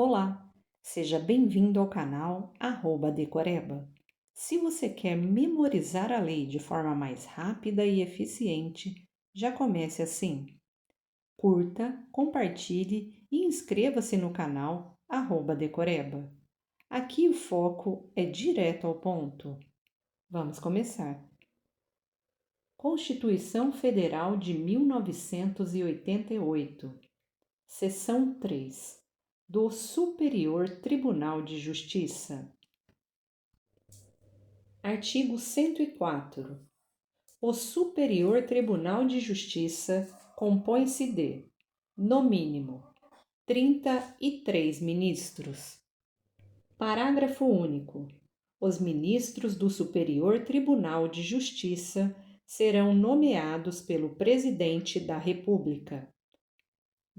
Olá, seja bem-vindo ao canal Decoreba. Se você quer memorizar a lei de forma mais rápida e eficiente, já comece assim. Curta, compartilhe e inscreva-se no canal Decoreba. Aqui o foco é direto ao ponto. Vamos começar. Constituição Federal de 1988, Seção 3. Do Superior Tribunal de Justiça. Artigo 104. O Superior Tribunal de Justiça compõe-se de, no mínimo, 33 ministros. Parágrafo único. Os ministros do Superior Tribunal de Justiça serão nomeados pelo Presidente da República.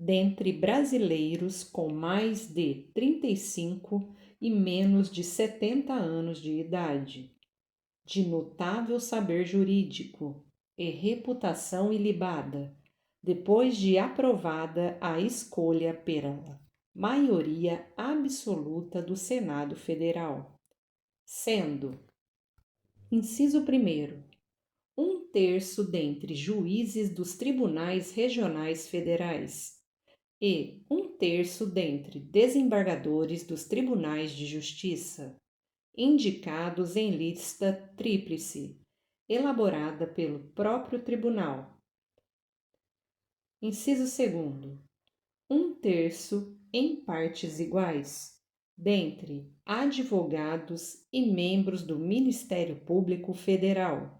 Dentre brasileiros com mais de 35 e menos de 70 anos de idade, de notável saber jurídico e reputação ilibada, depois de aprovada a escolha pela maioria absoluta do Senado Federal, sendo: inciso 1º, 1/3 dentre juízes dos tribunais regionais federais e 1/3 dentre desembargadores dos tribunais de justiça, indicados em lista tríplice, elaborada pelo próprio tribunal. Inciso 2º. 1/3 em partes iguais, dentre advogados e membros do Ministério Público Federal,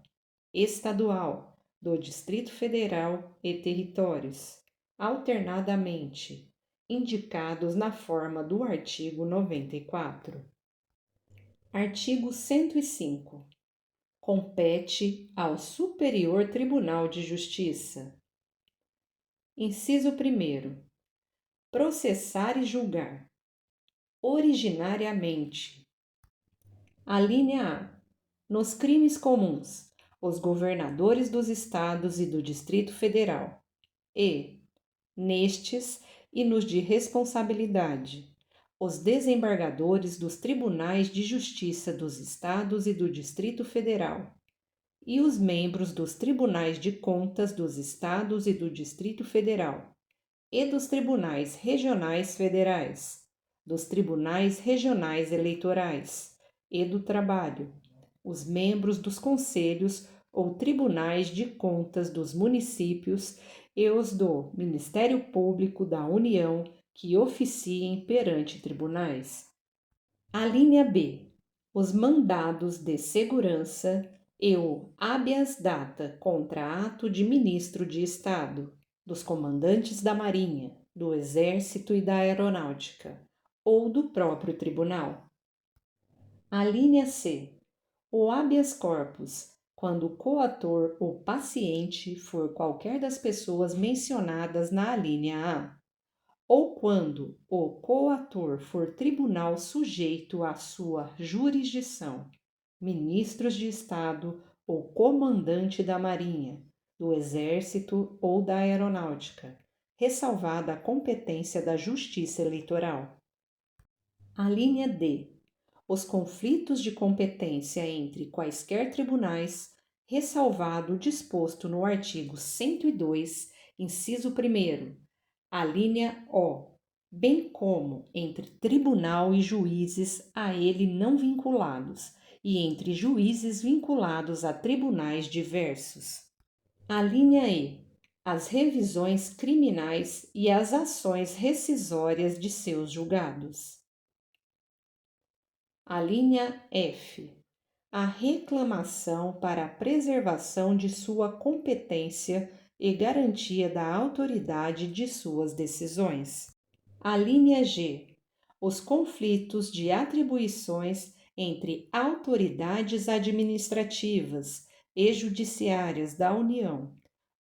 Estadual, do Distrito Federal e territórios, alternadamente, indicados na forma do artigo 94. Artigo 105. Compete ao Superior Tribunal de Justiça. Inciso 1º. Processar e julgar. Originariamente. Alínea A. Nos crimes comuns, os governadores dos estados e do Distrito Federal. E, nestes e nos de responsabilidade, os desembargadores dos tribunais de justiça dos estados e do Distrito Federal, e os membros dos tribunais de contas dos estados e do Distrito Federal, e dos tribunais regionais federais, dos tribunais regionais eleitorais e do trabalho, os membros dos conselhos ou tribunais de contas dos municípios e os do Ministério Público da União que oficiem perante tribunais. Alínea B. Os mandados de segurança e o habeas data contra ato de ministro de Estado, dos comandantes da Marinha, do Exército e da Aeronáutica, ou do próprio tribunal. Alínea C. O habeas corpus, quando o coator ou paciente for qualquer das pessoas mencionadas na alínea A, ou quando o coator for tribunal sujeito à sua jurisdição, ministros de Estado ou comandante da Marinha, do Exército ou da Aeronáutica, ressalvada a competência da Justiça Eleitoral. Alínea D. Os conflitos de competência entre quaisquer tribunais, ressalvado o disposto no artigo 102, inciso 1º, alínea O, bem como entre tribunal e juízes a ele não vinculados e entre juízes vinculados a tribunais diversos. Alínea E. As revisões criminais e as ações rescisórias de seus julgados. Alínea F. A reclamação para a preservação de sua competência e garantia da autoridade de suas decisões. Alínea G. Os conflitos de atribuições entre autoridades administrativas e judiciárias da União,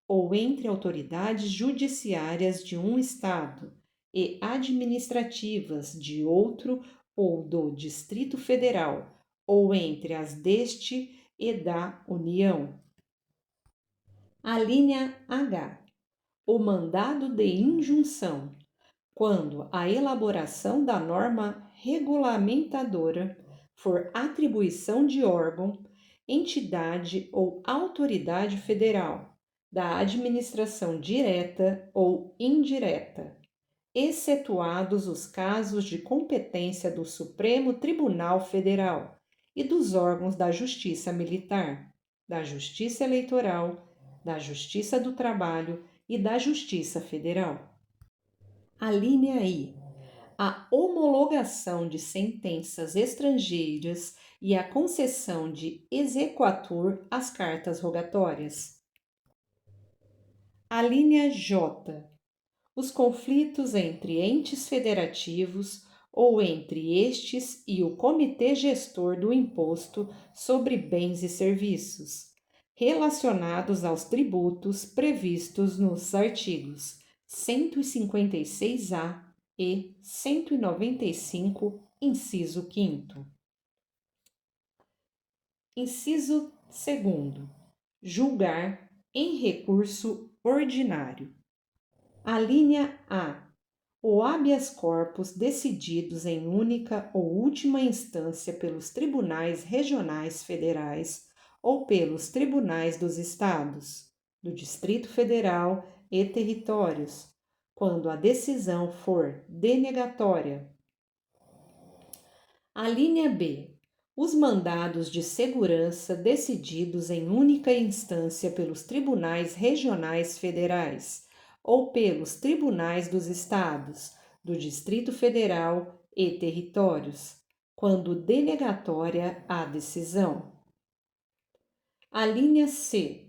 ou entre autoridades judiciárias de um Estado e administrativas de outro ou do Distrito Federal, ou entre as deste e da União. Alínea H. O mandado de injunção, quando a elaboração da norma regulamentadora for atribuição de órgão, entidade ou autoridade federal, da administração direta ou indireta, excetuados os casos de competência do Supremo Tribunal Federal e dos órgãos da Justiça Militar, da Justiça Eleitoral, da Justiça do Trabalho e da Justiça Federal. A linha I. A homologação de sentenças estrangeiras e a concessão de exequatur às cartas rogatórias. A linha J. Os conflitos entre entes federativos ou entre estes e o Comitê Gestor do Imposto sobre Bens e Serviços, relacionados aos tributos previstos nos artigos 156-A e 195, inciso 5º. Inciso 2º. Julgar em recurso ordinário. A linha A. O habeas corpus decididos em única ou última instância pelos tribunais regionais federais ou pelos tribunais dos estados, do Distrito Federal e territórios, quando a decisão for denegatória. A linha B. Os mandados de segurança decididos em única instância pelos tribunais regionais federais ou pelos tribunais dos estados, do Distrito Federal e territórios, quando denegatória a decisão. A linha C.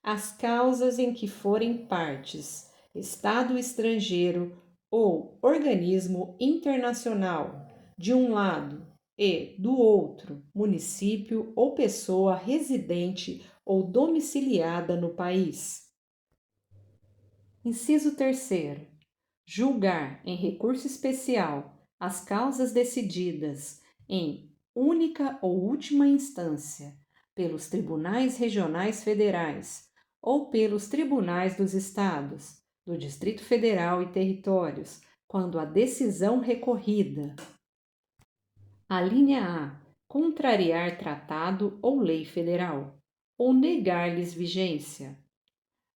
As causas em que forem partes Estado estrangeiro ou organismo internacional, de um lado, e, do outro, município ou pessoa residente ou domiciliada no país. Inciso 3º. Julgar em recurso especial as causas decididas em única ou última instância pelos tribunais regionais federais ou pelos tribunais dos estados, do Distrito Federal e territórios, quando a decisão recorrida. A linha A. Contrariar tratado ou lei federal, ou negar-lhes vigência.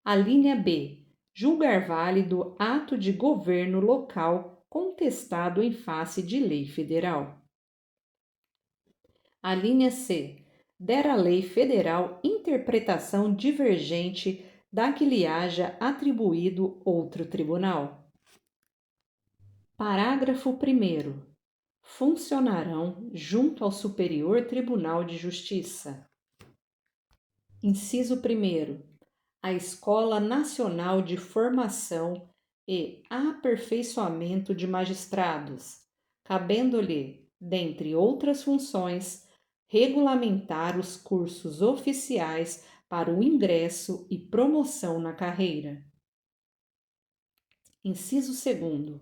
A linha B. Julgar válido ato de governo local contestado em face de lei federal. A linha C. Der à lei federal interpretação divergente da que lhe haja atribuído outro tribunal. Parágrafo 1º. Funcionarão junto ao Superior Tribunal de Justiça. Inciso 1º. A Escola Nacional de Formação e Aperfeiçoamento de Magistrados, cabendo-lhe, dentre outras funções, regulamentar os cursos oficiais para o ingresso e promoção na carreira. Inciso 2º.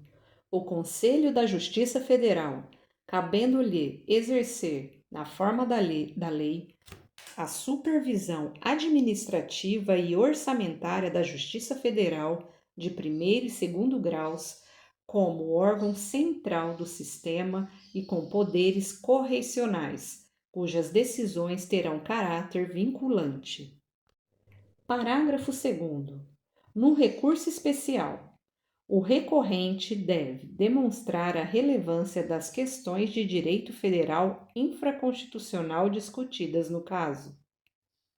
O Conselho da Justiça Federal, cabendo-lhe exercer, na forma da lei, a supervisão administrativa e orçamentária da Justiça Federal de primeiro e segundo graus, como órgão central do sistema e com poderes correicionais, cujas decisões terão caráter vinculante. Parágrafo 2º. No recurso especial, o recorrente deve demonstrar a relevância das questões de direito federal infraconstitucional discutidas no caso,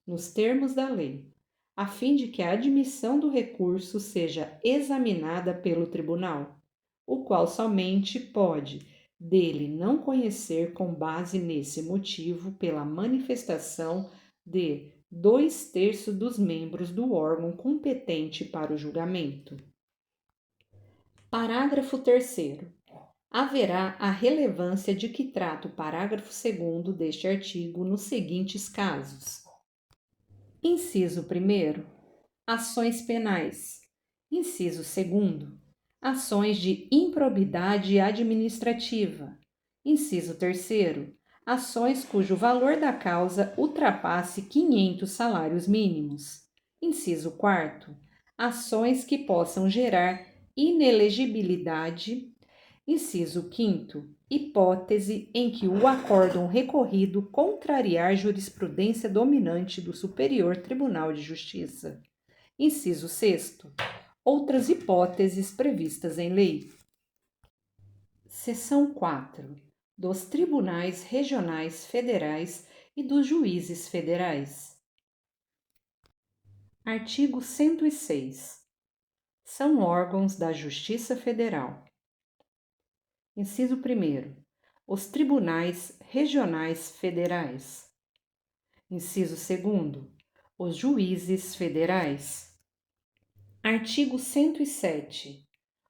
nos termos da lei, a fim de que a admissão do recurso seja examinada pelo tribunal, o qual somente pode dele não conhecer com base nesse motivo pela manifestação de 2/3 dos membros do órgão competente para o julgamento. Parágrafo 3º. Haverá a relevância de que trata o parágrafo 2º deste artigo nos seguintes casos. Inciso 1º. Ações penais. Inciso 2º. Ações de improbidade administrativa. Inciso 3º. Ações cujo valor da causa ultrapasse 500 salários mínimos. Inciso 4º. Ações que possam gerar inelegibilidade. Inciso 5º, hipótese em que o acórdão recorrido contrariar jurisprudência dominante do Superior Tribunal de Justiça. Inciso 6º, outras hipóteses previstas em lei. Seção 4. Dos Tribunais Regionais Federais e dos Juízes Federais. Artigo 106. São órgãos da Justiça Federal. Inciso 1º. Os Tribunais Regionais Federais. Inciso 2º. Os Juízes Federais. Artigo 107.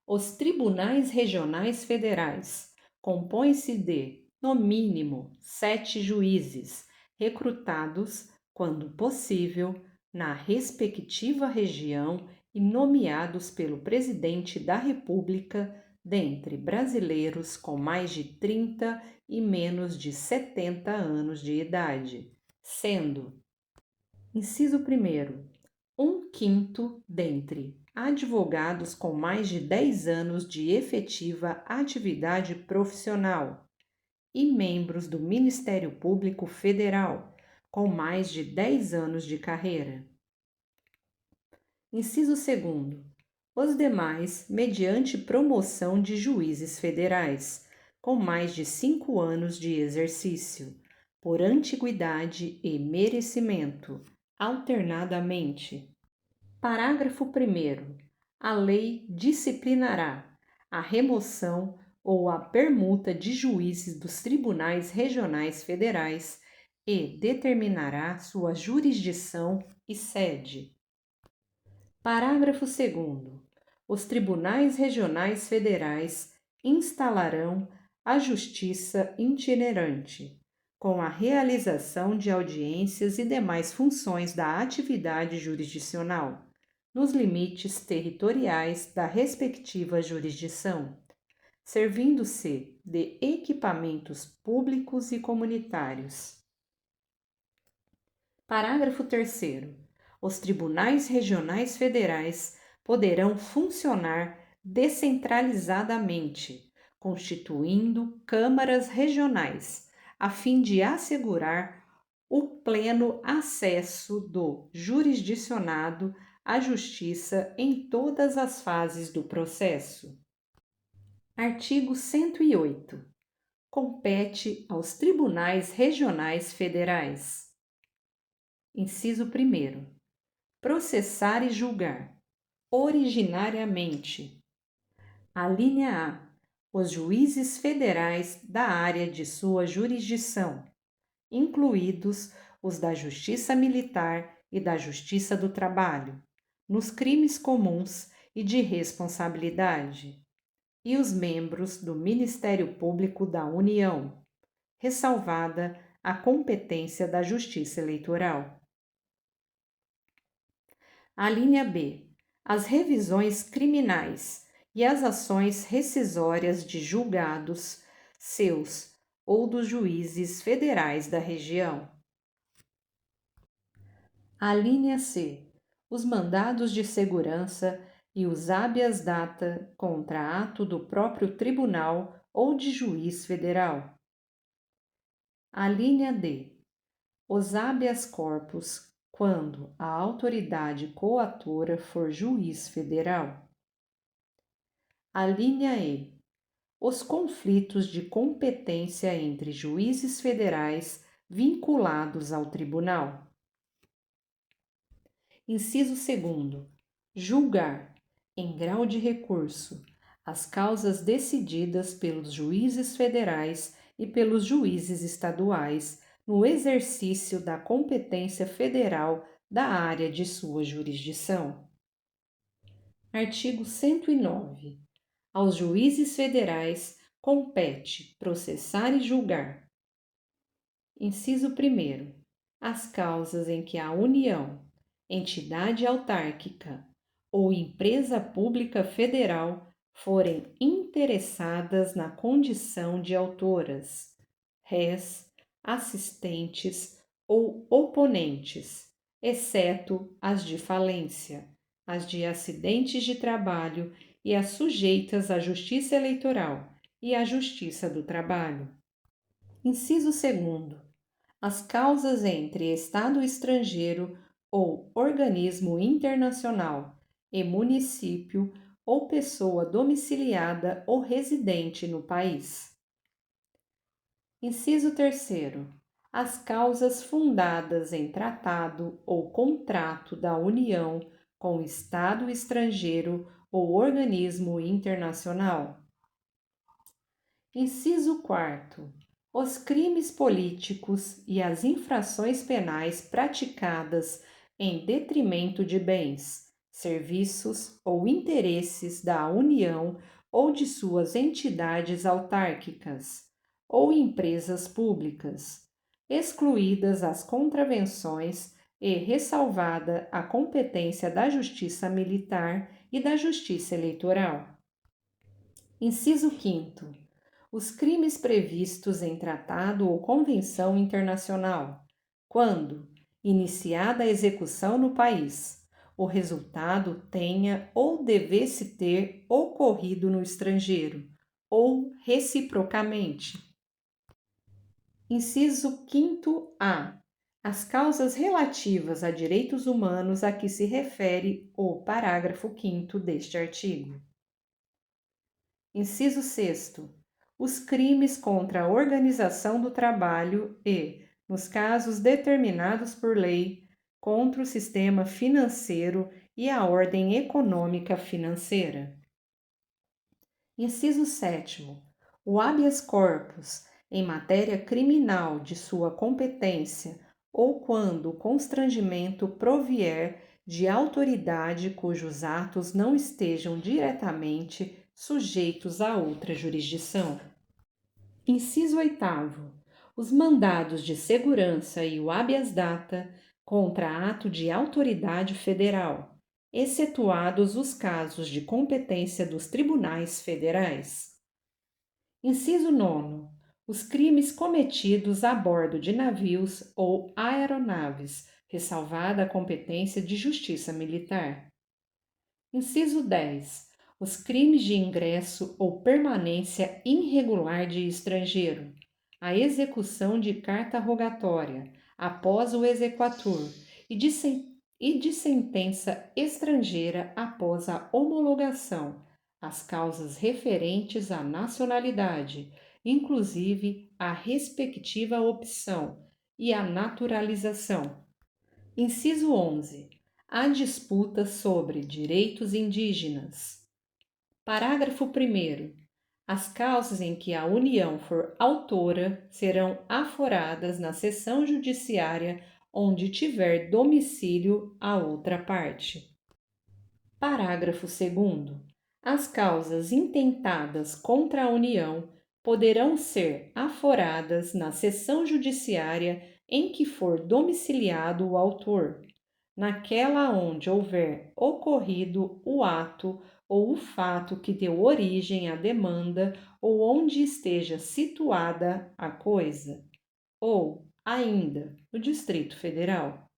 Os Tribunais Regionais Federais compõem-se de, no mínimo, 7 juízes, recrutados, quando possível, na respectiva região e nomeados pelo Presidente da República, dentre brasileiros com mais de 30 e menos de 70 anos de idade, sendo: inciso 1º, 1/5 dentre advogados com mais de 10 anos de efetiva atividade profissional e membros do Ministério Público Federal com mais de 10 anos de carreira. Inciso 2º, os demais mediante promoção de juízes federais com mais de 5 anos de exercício, por antiguidade e merecimento, alternadamente. Parágrafo 1º. A lei disciplinará a remoção ou a permuta de juízes dos tribunais regionais federais e determinará sua jurisdição e sede. Parágrafo 2º. Os tribunais regionais federais instalarão a justiça itinerante, com a realização de audiências e demais funções da atividade jurisdicional, nos limites territoriais da respectiva jurisdição, servindo-se de equipamentos públicos e comunitários. Parágrafo 3º. Os tribunais regionais federais poderão funcionar descentralizadamente, constituindo câmaras regionais, a fim de assegurar o pleno acesso do jurisdicionado à justiça em todas as fases do processo. Artigo 108. Compete aos tribunais regionais federais: inciso 1º, processar e julgar, originariamente. Alínea A. Os juízes federais da área de sua jurisdição, incluídos os da Justiça Militar e da Justiça do Trabalho, nos crimes comuns e de responsabilidade, e os membros do Ministério Público da União, ressalvada a competência da Justiça Eleitoral. Alínea B. As revisões criminais e as ações rescisórias de julgados seus ou dos juízes federais da região. Alínea C. Os mandados de segurança e os habeas data contra ato do próprio tribunal ou de juiz federal. Alínea D. Os habeas corpus quando a autoridade coatora for juiz federal. Alínea E. Os conflitos de competência entre juízes federais vinculados ao tribunal. Inciso 2º. Julgar, em grau de recurso, as causas decididas pelos juízes federais e pelos juízes estaduais no exercício da competência federal da área de sua jurisdição. Artigo 109. Aos juízes federais compete processar e julgar. Inciso 1º. As causas em que a União, entidade autárquica ou empresa pública federal forem interessadas na condição de autoras, rés, assistentes ou oponentes, exceto as de falência, as de acidentes de trabalho e as sujeitas à Justiça Eleitoral e à Justiça do Trabalho. Inciso 2º. As causas entre Estado estrangeiro ou organismo internacional e município ou pessoa domiciliada ou residente no país. Inciso 3º. As causas fundadas em tratado ou contrato da União com Estado estrangeiro ou organismo internacional. Inciso 4º. Os crimes políticos e as infrações penais praticadas em detrimento de bens, serviços ou interesses da União ou de suas entidades autárquicas ou empresas públicas, excluídas as contravenções e ressalvada a competência da Justiça Militar e da Justiça Eleitoral. Inciso 5º. Os crimes previstos em tratado ou convenção internacional, quando, iniciada a execução no país, o resultado tenha ou devesse ter ocorrido no estrangeiro, ou reciprocamente. Inciso 5º-A. As causas relativas a direitos humanos a que se refere o parágrafo 5º deste artigo. Inciso 6º. Os crimes contra a organização do trabalho e, nos casos determinados por lei, contra o sistema financeiro e a ordem econômica financeira. Inciso 7º. O habeas corpus, em matéria criminal de sua competência ou quando o constrangimento provier de autoridade cujos atos não estejam diretamente sujeitos a outra jurisdição. Inciso 8º. Os mandados de segurança e o habeas data contra ato de autoridade federal, excetuados os casos de competência dos tribunais federais. Inciso 9º. Os crimes cometidos a bordo de navios ou aeronaves, ressalvada a competência de justiça militar. Inciso 10. Os crimes de ingresso ou permanência irregular de estrangeiro, a execução de carta rogatória após o exequatur e de sentença estrangeira após a homologação, as causas referentes à nacionalidade, inclusive a respectiva opção e a naturalização. Inciso 11. A disputa sobre direitos indígenas. Parágrafo 1º. As causas em que a União for autora serão aforadas na seção judiciária onde tiver domicílio a outra parte. Parágrafo 2º. As causas intentadas contra a União poderão ser aforadas na seção judiciária em que for domiciliado o autor, naquela onde houver ocorrido o ato ou o fato que deu origem à demanda ou onde esteja situada a coisa, ou, ainda, no Distrito Federal.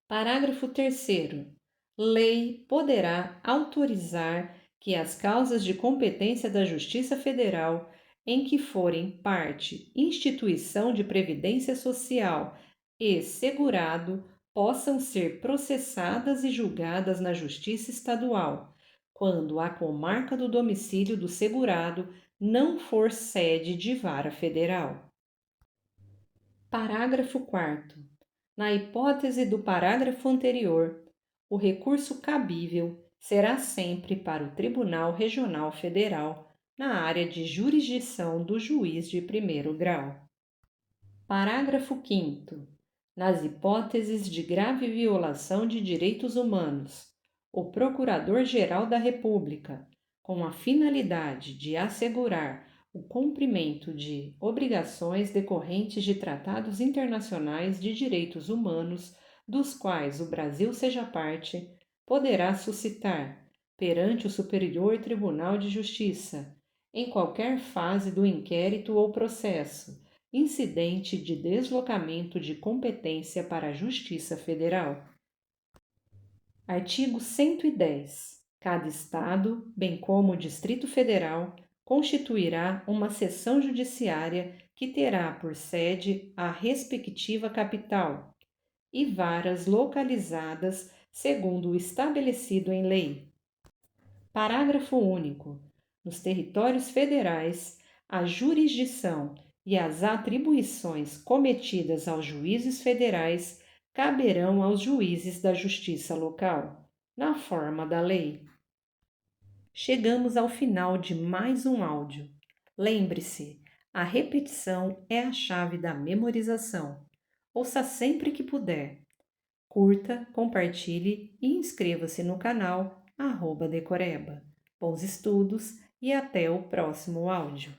Parágrafo 3º. Lei poderá autorizar que as causas de competência da Justiça Federal, em que forem parte instituição de previdência social e segurado, possam ser processadas e julgadas na Justiça Estadual, quando a comarca do domicílio do segurado não for sede de vara federal. Parágrafo 4º. Na hipótese do parágrafo anterior, o recurso cabível será sempre para o Tribunal Regional Federal, na área de jurisdição do juiz de primeiro grau. Parágrafo 5º. Nas hipóteses de grave violação de direitos humanos, o Procurador-Geral da República, com a finalidade de assegurar o cumprimento de obrigações decorrentes de tratados internacionais de direitos humanos, dos quais o Brasil seja parte, poderá suscitar, perante o Superior Tribunal de Justiça, em qualquer fase do inquérito ou processo, incidente de deslocamento de competência para a Justiça Federal. Artigo 110. Cada estado, bem como o Distrito Federal, constituirá uma seção judiciária que terá por sede a respectiva capital e varas localizadas segundo o estabelecido em lei. Parágrafo único. Nos territórios federais, a jurisdição e as atribuições cometidas aos juízes federais caberão aos juízes da justiça local, na forma da lei. Chegamos ao final de mais um áudio. Lembre-se, a repetição é a chave da memorização. Ouça sempre que puder. Curta, compartilhe e inscreva-se no canal @decoreba. Bons estudos e até o próximo áudio.